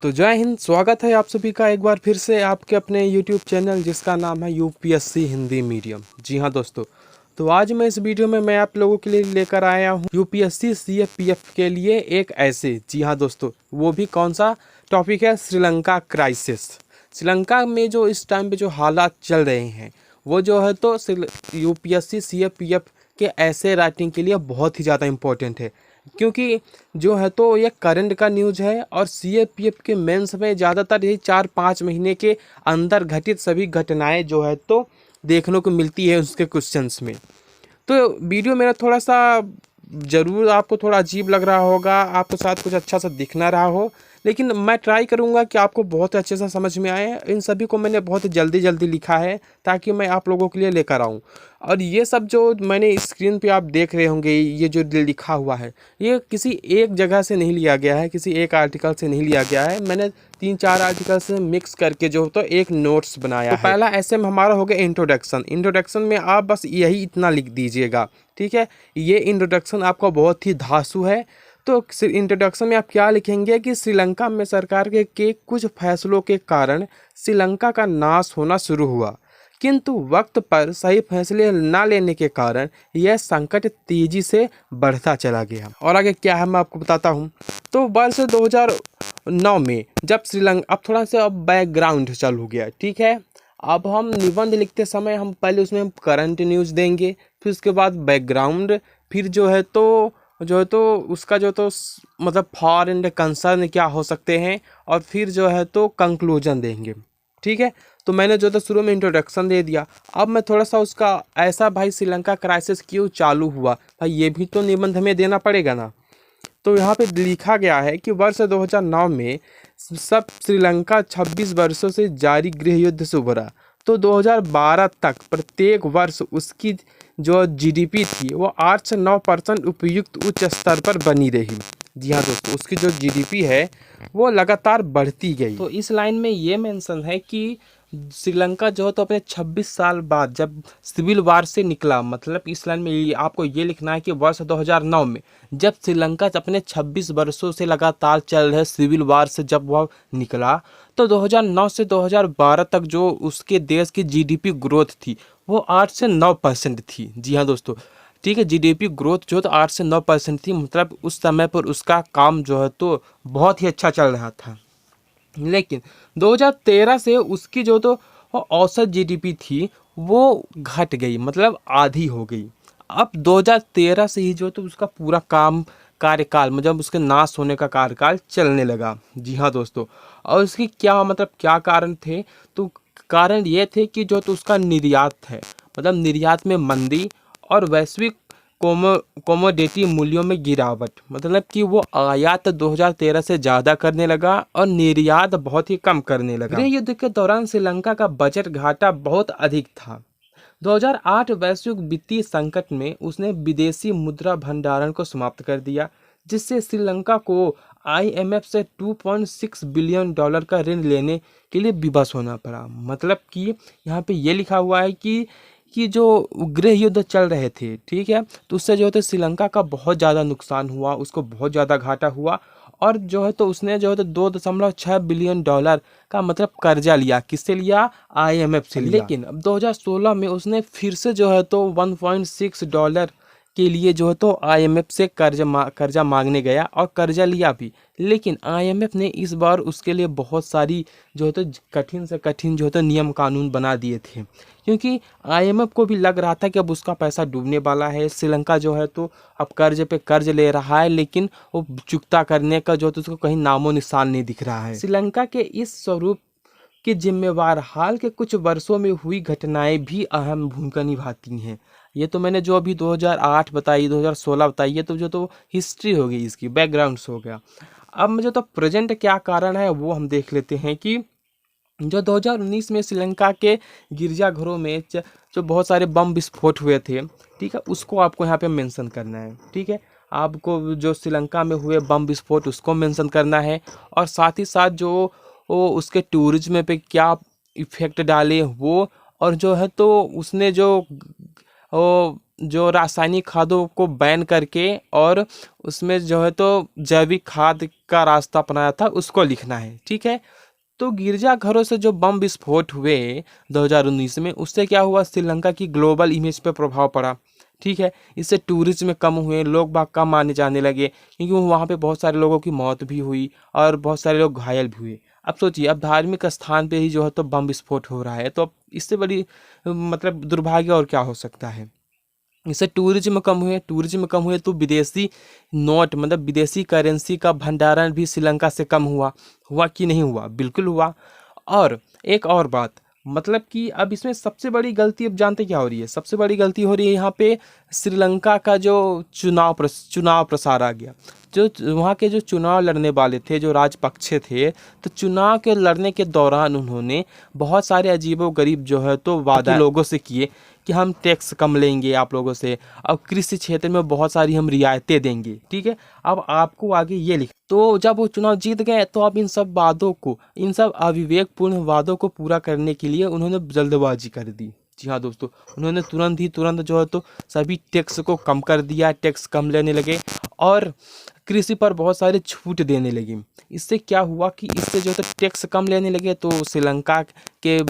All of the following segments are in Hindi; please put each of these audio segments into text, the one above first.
तो जय हिंद। स्वागत है आप सभी का एक बार फिर से आपके अपने YouTube चैनल जिसका नाम है यूपीएससी हिंदी मीडियम। जी हाँ दोस्तों, तो आज मैं इस वीडियो में मैं आप लोगों के लिए लेकर आया हूँ यूपीएससी सीएपीएफ के लिए एक ऐसे, जी हाँ दोस्तों, वो भी कौन सा टॉपिक है, श्रीलंका क्राइसिस। श्रीलंका में जो इस टाइम पे जो हालात चल रहे हैं वो जो है तो यूपीएससी सीएपीएफ के ऐसे राइटिंग के लिए बहुत ही ज़्यादा इम्पोर्टेंट है, क्योंकि जो है तो ये करंट का न्यूज़ है और सीएपीएफ के मेंस में ज़्यादातर यही 4-5 महीने के अंदर घटित सभी घटनाएं जो है तो देखने को मिलती है उसके क्वेश्चंस में। तो वीडियो मेरा थोड़ा सा ज़रूर आपको थोड़ा अजीब लग रहा होगा, आपको साथ कुछ अच्छा सा दिख ना रहा हो, लेकिन मैं ट्राई करूंगा कि आपको बहुत अच्छे से समझ में आए। इन सभी को मैंने बहुत जल्दी जल्दी लिखा है ताकि मैं आप लोगों के लिए लेकर आऊं। और ये सब जो मैंने स्क्रीन पे आप देख रहे होंगे, ये जो लिखा हुआ है, ये किसी एक जगह से नहीं लिया गया है, किसी एक आर्टिकल से नहीं लिया गया है। मैंने 3-4 आर्टिकल से मिक्स करके जो तो एक नोट्स बनाया है। तो पहला ऐसे में हमारा हो गया इंट्रोडक्शन। इंट्रोडक्शन में आप बस यही इतना लिख दीजिएगा, ठीक है। ये इंट्रोडक्शन आपका बहुत ही धांसू है। तो इंट्रोडक्शन में आप क्या लिखेंगे कि श्रीलंका में सरकार के कुछ फैसलों के कारण श्रीलंका का नाश होना शुरू हुआ, किंतु वक्त पर सही फैसले न लेने के कारण यह संकट तेजी से बढ़ता चला गया। और आगे क्या है मैं आपको बताता हूँ। तो वर्ष 2009 में जब श्रीलंका, अब थोड़ा सा अब बैकग्राउंड चालू हो गया, ठीक है। अब हम निबंध लिखते समय हम पहले उसमें करंट न्यूज़ देंगे, फिर उसके बाद बैकग्राउंड, फिर जो है तो उसका जो तो मतलब फॉरेन कंसर्न क्या हो सकते हैं, और फिर जो है तो कंक्लूजन देंगे, ठीक है। तो मैंने जो तो शुरू में इंट्रोडक्शन दे दिया। अब मैं थोड़ा सा उसका ऐसा, भाई श्रीलंका क्राइसिस क्यों चालू हुआ, भाई ये भी तो निबंध में देना पड़ेगा ना। तो यहाँ पे लिखा गया है कि वर्ष 2009 में सब श्रीलंका 26 वर्षों से जारी गृह युद्ध से उभरा। तो 2012 तक प्रत्येक वर्ष उसकी जो जीडीपी थी वो 8 से 9% उपयुक्त उच्च स्तर पर बनी रही। जी हाँ दोस्तों, उसकी जो जीडीपी है वो लगातार बढ़ती गई। तो इस लाइन में ये मेंशन है कि श्रीलंका जो है तो अपने 26 साल बाद जब सिविल वार से निकला, मतलब इस लाइन में आपको ये लिखना है कि वर्ष 2009 में जब श्रीलंका अपने 26 वर्षों से लगातार चल रहे सिविल वार से जब वह निकला, तो 2009 से 2012 तक जो उसके देश की जीडीपी ग्रोथ थी वो 8 से 9% थी। जी हाँ दोस्तों, ठीक है। जीडीपी ग्रोथ जो तो 8 से 9% थी, मतलब उस समय पर उसका काम जो है तो बहुत ही अच्छा चल रहा था। लेकिन 2013 से उसकी जो तो औसत जीडीपी थी वो घट गई, मतलब आधी हो गई। अब 2013 से ही जो तो उसका पूरा कार्यकाल, मतलब उसके नाश होने का कार्यकाल चलने लगा। जी हाँ दोस्तों, और उसकी क्या मतलब क्या कारण थे, तो कारण ये थे कि जो तो उसका निर्यात है, मतलब निर्यात में मंदी और वैश्विक कोमोडिटी मूल्यों में गिरावट, मतलब कि वो आयात 2013 से ज़्यादा करने लगा और निर्यात बहुत ही कम करने लगा। गृह युद्ध के दौरान श्रीलंका का बजट घाटा बहुत अधिक था। 2008 वैश्विक वित्तीय संकट में उसने विदेशी मुद्रा भंडारण को समाप्त कर दिया, जिससे श्रीलंका को आईएमएफ से $2.6 बिलियन का ऋण लेने के लिए विवश होना पड़ा। मतलब कि यहाँ पे ये लिखा हुआ है कि जो गृह युद्ध चल रहे थे, ठीक है, तो उससे जो है तो श्रीलंका का बहुत ज़्यादा नुकसान हुआ, उसको बहुत ज़्यादा घाटा हुआ, और जो है तो उसने जो है तो $2.6 बिलियन का मतलब कर्जा लिया। किससे लिया? आईएमएफ से लिया। लेकिन अब 2016 में उसने फिर से जो है तो $1.6 के लिए जो है तो आईएमएफ से कर्जा मांगने गया और कर्जा लिया भी। लेकिन आईएमएफ ने इस बार उसके लिए बहुत सारी जो है तो कठिन से कठिन जो है तो नियम कानून बना दिए थे, क्योंकि आईएमएफ को भी लग रहा था कि अब उसका पैसा डूबने वाला है। श्रीलंका जो है तो अब कर्ज पे कर्ज ले रहा है, लेकिन वो चुकता करने का जो तो उसको कहीं नामो निशान नहीं दिख रहा है। श्रीलंका के इस स्वरूप के जिम्मेवार हाल के कुछ वर्षों में हुई घटनाएं भी अहम भूमिका निभाती हैं। ये तो मैंने जो अभी 2008 बताई, 2016 बताई, ये तो जो तो हिस्ट्री हो गई, इसकी बैकग्राउंड्स हो गया। अब मुझे तो प्रेजेंट क्या कारण है वो हम देख लेते हैं कि जो 2019 में श्रीलंका के गिरजाघरों में जो बहुत सारे बम विस्फोट हुए थे, ठीक है, उसको आपको यहाँ पे मेंशन करना है, ठीक है। आपको जो श्रीलंका में हुए बम विस्फोट उसको मेंशन करना है, और साथ ही साथ जो वो उसके टूरिज्म पे क्या इफेक्ट डाले वो, और जो है तो उसने जो वो जो रासायनिक खादों को बैन करके और उसमें जो है तो जैविक खाद का रास्ता अपनाया था, उसको लिखना है। ठीक है, तो गिरजाघरों से जो बम विस्फोट हुए 2019 में, उससे क्या हुआ, श्रीलंका की ग्लोबल इमेज पर प्रभाव पड़ा। ठीक है, इससे टूरिज्म कम हुए, लोग बाग कम आने जाने लगे, क्योंकि वहाँ पे बहुत सारे लोगों की मौत भी हुई और बहुत सारे लोग घायल भी हुए। अब सोचिए, अब धार्मिक स्थान पे ही जो है तो बम विस्फोट हो रहा है, तो अब इससे बड़ी मतलब दुर्भाग्य और क्या हो सकता है। इससे टूरिज्म कम हुए तो विदेशी नोट मतलब विदेशी करेंसी का भंडारण भी श्रीलंका से कम हुआ। हुआ कि नहीं हुआ? बिल्कुल हुआ। और एक और बात, मतलब कि अब इसमें सबसे बड़ी गलती अब जानते क्या हो रही है? सबसे बड़ी गलती हो रही है यहाँ पे श्रीलंका का जो चुनाव प्रसार आ गया। जो वहाँ के जो चुनाव लड़ने वाले थे, जो राजपक्षे थे, तो चुनाव के लड़ने के दौरान उन्होंने बहुत सारे अजीबोगरीब जो है तो वादा लोगों से किए कि हम टैक्स कम लेंगे आप लोगों से, अब कृषि क्षेत्र में बहुत सारी हम रियायतें देंगे। ठीक है, अब आपको आगे ये लिख, तो जब वो चुनाव जीत गए तो अब इन सब वादों को, इन सब अविवेकपूर्ण वादों को पूरा करने के लिए उन्होंने जल्दबाजी कर दी। जी हाँ दोस्तों, उन्होंने तुरंत जो है तो सभी टैक्स को कम कर दिया, टैक्स कम लेने लगे और कृषि पर बहुत सारे छूट देने लगी। इससे क्या हुआ कि इससे जो तो टैक्स कम लेने लगे तो श्रीलंका के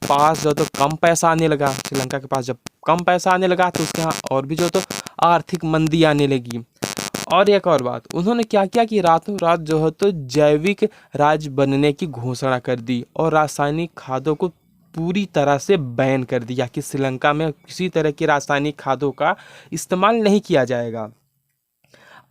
पास जो तो कम पैसा आने लगा। श्रीलंका के पास जब कम पैसा आने लगा तो उसके यहाँ और भी जो तो आर्थिक मंदी आने लगी। और एक और बात, उन्होंने क्या किया कि रातों रात जो है तो जैविक राज्य बनने की घोषणा कर दी और रासायनिक खादों को पूरी तरह से बैन कर दिया कि श्रीलंका में किसी तरह की रासायनिक खादों का इस्तेमाल नहीं किया जाएगा।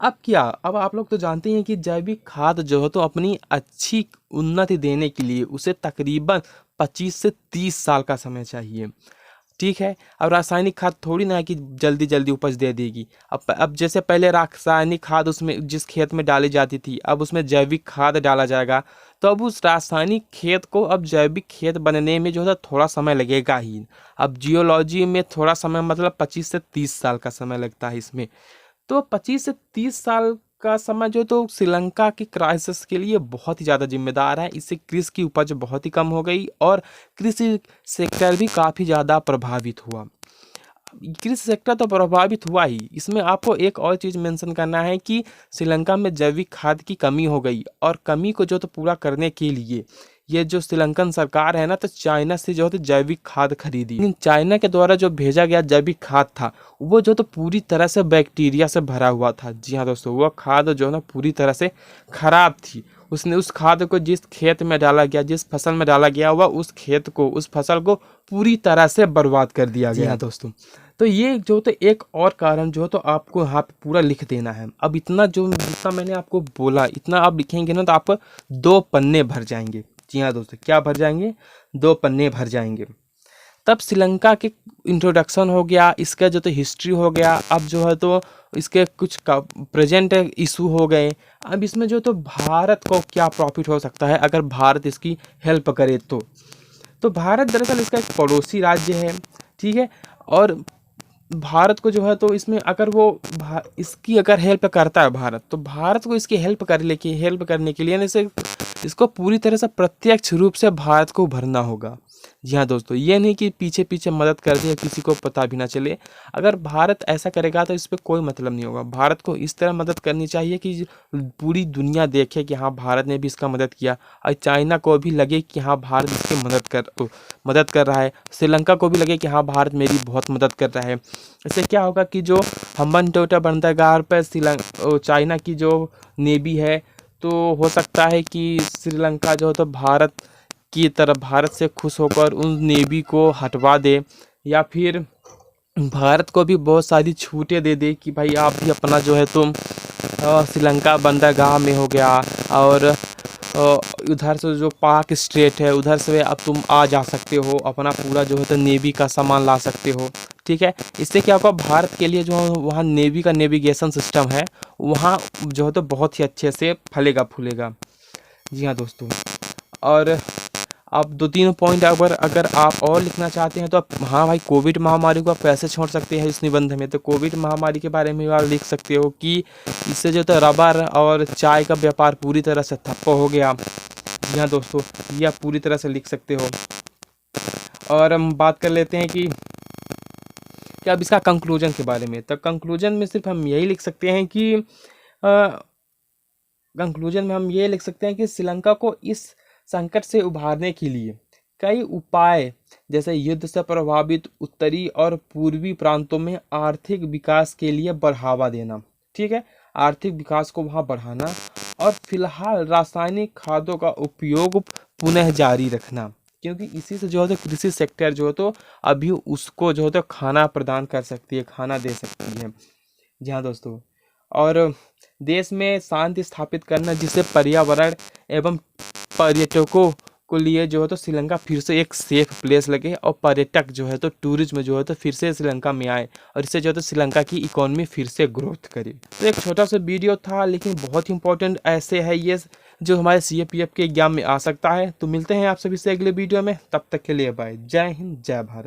अब क्या, अब आप लोग तो जानते हैं कि जैविक खाद जो है तो अपनी अच्छी उन्नति देने के लिए उसे तकरीबन 25 से 30 साल का समय चाहिए। ठीक है, अब रासायनिक खाद थोड़ी ना है कि जल्दी जल्दी उपज दे देगी। अब जैसे पहले रासायनिक खाद उसमें जिस खेत में डाली जाती थी, अब उसमें जैविक खाद डाला जाएगा, तो अब उस रासायनिक खेत को अब जैविक खेत बनने में जो है थोड़ा समय लगेगा ही। अब जियोलॉजी में थोड़ा समय मतलब 25 से 30 साल का समय लगता है इसमें। तो 25 से 30 साल का समय जो तो श्रीलंका की क्राइसिस के लिए बहुत ही ज़्यादा जिम्मेदार है। इससे कृषि की उपज बहुत ही कम हो गई और कृषि सेक्टर भी काफ़ी ज़्यादा प्रभावित हुआ। कृषि सेक्टर तो प्रभावित हुआ ही, इसमें आपको एक और चीज़ मेंशन करना है कि श्रीलंका में जैविक खाद की कमी हो गई और कमी को जो तो पूरा करने के लिए ये जो श्रीलंकन सरकार है ना, तो चाइना से जो है जैविक खाद खरीदी। लेकिन चाइना के द्वारा जो भेजा गया जैविक खाद था वो जो तो पूरी तरह से बैक्टीरिया से भरा हुआ था। जी हाँ दोस्तों, वो खाद जो है ना पूरी तरह से खराब थी। उसने उस खाद को जिस खेत में डाला गया, जिस फसल में डाला गया हुआ, उस खेत को, उस फसल को पूरी तरह से बर्बाद कर दिया गया। जी हाँ दोस्तों, तो ये जो तो एक और कारण जो तो आपको यहाँ पे पूरा लिख देना है। अब इतना जो जितना मैंने आपको बोला इतना आप लिखेंगे ना तो आप 2 पन्ने भर जाएंगे। जी हाँ दोस्तों, क्या भर जाएंगे? 2 पन्ने भर जाएंगे। तब श्रीलंका के इंट्रोडक्शन हो गया, इसका जो तो हिस्ट्री हो गया। अब जो है तो इसके कुछ प्रेजेंट इशू हो गए। अब इसमें जो तो भारत को क्या प्रॉफिट हो सकता है अगर भारत इसकी हेल्प करे तो भारत दरअसल इसका एक पड़ोसी राज्य है। ठीक है, और भारत को जो है तो इसमें अगर वो इसकी अगर हेल्प करता है भारत, तो भारत को इसकी हेल्प करने के लिए ना इसको पूरी तरह से प्रत्यक्ष रूप से भारत को भरना होगा। जी हाँ दोस्तों, ये नहीं कि पीछे पीछे मदद कर दे, किसी को पता भी ना चले। अगर भारत ऐसा करेगा तो इस पर कोई मतलब नहीं होगा। भारत को इस तरह मदद करनी चाहिए कि पूरी दुनिया देखे कि हाँ भारत ने भी इसका मदद किया, और चाइना को भी लगे कि हाँ भारत इसकी मदद कर रहा है। श्रीलंका को भी लगे कि हाँ भारत मेरी बहुत मदद कर रहा है। इससे क्या होगा कि जो हम्बनटोटा बंदरगाह पर चाइना की जो नेवी है, तो हो सकता है कि श्रीलंका जो है तो भारत से खुश होकर उन नेवी को हटवा दे, या फिर भारत को भी बहुत सारी छूटें दे दे कि भाई आप भी अपना जो है तो श्रीलंका बंदरगाह में हो गया, और उधर से जो पाक स्टेट है उधर से अब तुम आ जा सकते हो, अपना पूरा जो है तो नेवी का सामान ला सकते हो। ठीक है, इससे क्या होगा, भारत के लिए जो वहाँ नेवी का नेविगेशन सिस्टम है वहाँ जो है तो बहुत ही अच्छे से फलेगा फूलेगा। जी हाँ दोस्तों, और आप 2-3 पॉइंट अगर आप और लिखना चाहते हैं तो आप, हाँ भाई, कोविड महामारी को आप कैसे छोड़ सकते हैं इस निबंध में, तो कोविड महामारी के बारे में आप लिख सकते हो कि इससे जो तो रबर और चाय का व्यापार पूरी तरह से ठप्प हो गया। जी हाँ दोस्तों, ये आप पूरी तरह से लिख सकते हो। और हम बात कर लेते हैं कि कि अब इसका कंक्लूजन के बारे में, तो कंक्लूजन में सिर्फ हम यही लिख सकते हैं कि श्रीलंका को इस संकट से उभारने के लिए कई उपाय, जैसे युद्ध से प्रभावित उत्तरी और पूर्वी प्रांतों में आर्थिक विकास के लिए बढ़ावा देना, ठीक है, आर्थिक विकास को वहाँ बढ़ाना, और फिलहाल रासायनिक खादों का उपयोग पुनः जारी रखना, क्योंकि इसी से जो है तो कृषि सेक्टर जो है तो अभी उसको जो है तो खाना प्रदान कर सकती है, खाना दे सकती है। जी हाँ दोस्तों, और देश में शांति स्थापित करना, जिससे पर्यावरण एवं पर्यटकों को लिए जो है तो श्रीलंका फिर से एक सेफ प्लेस लगे, और पर्यटक जो है तो टूरिज्म जो है तो फिर से श्रीलंका में आए, और इससे जो है तो श्रीलंका की इकोनॉमी फिर से ग्रोथ करे। तो एक छोटा सा वीडियो था, लेकिन बहुत इंपॉर्टेंट ऐसे है ये, जो हमारे CAPF के एग्जाम में आ सकता है। तो मिलते हैं आप सभी से अगले वीडियो में, तब तक के लिए बाय। जय हिंद, जय भारत।